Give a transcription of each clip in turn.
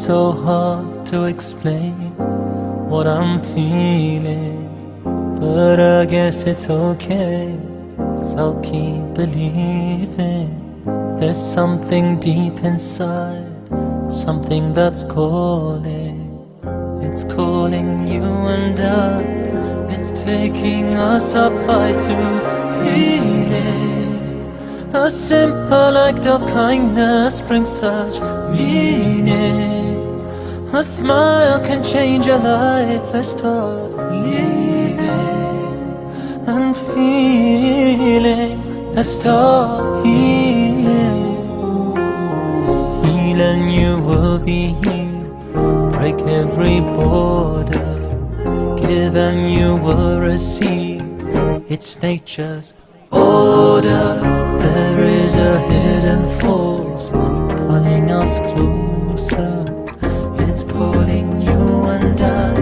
so hard to explain what I'm feeling, but I guess it's okay, 'cause I'll keep believing. There's something deep inside, something that's calling. It's calling you and I. It's taking us up high to healing. A simple act of kindness brings such meaning. A smile can change a life. Let's start living and feeling. Let's start healing. Heal and you will be healed. Break every border. Give and you will receive. It's nature's order. There is a hidden force pulling us closer. It's pulling you and I.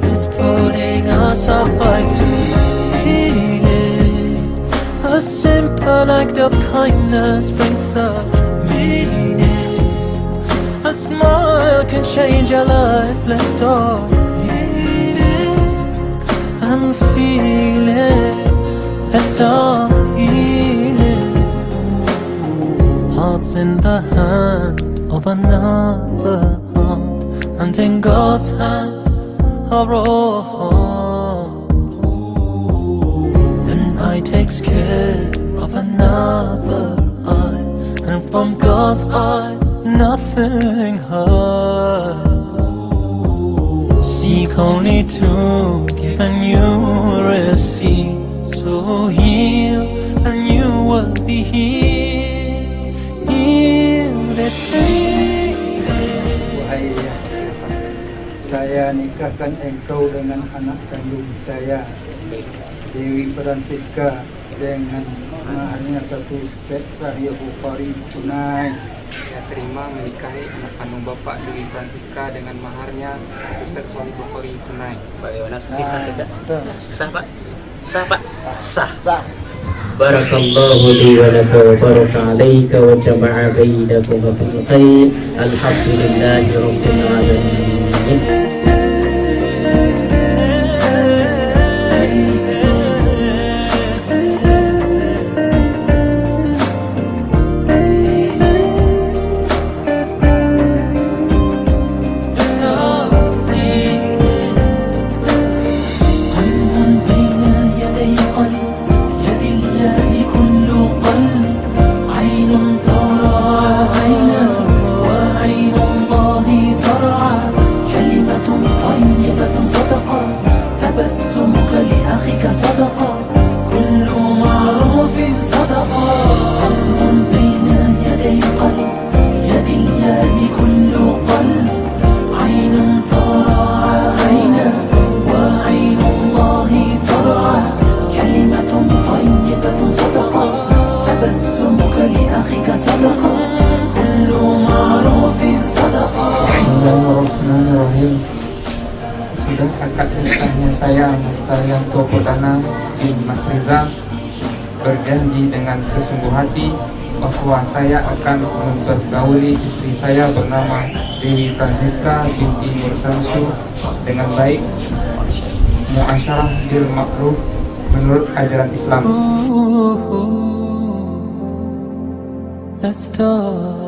It's pulling us up high to healing. A simple act of kindness brings such meaning. A smile can change your life. Let's start healing and feeling. Let's start healing. Hearts in the hand of another heart, and in God's hand are all hearts. An eye takes care of another eye, and from God's eye nothing hurts. Seek only to give and you receive. So heal and you will be healed. Saya nikahkan engkau dengan anak kandung saya, Dewi Riyan Sisca, dengan maharnya 1 set sahih Bukhari tunai. Saya terima menikahi anak kandung Bapak Dewi Riyan Sisca dengan maharnya 1 set sahih Bukhari tunai. Bagaimana sah tidak? Sah Pak? Sah Pak? Sah. Sah. Barakallahu li wa laka wa baraka alayka wa jama'a bainakum bil khair. Alhamdulillahi rabbil alamin. Sudah akad nikahnya saya, Mas Taryanto Perdana bin Mas Reza, berjanji dengan sesungguh hati bahwa saya akan mempergauli istri saya bernama Dewi Riyan Sisca binti Mursamsu dengan baik, muasyarah bil ma'ruf menurut ajaran Islam. Let's start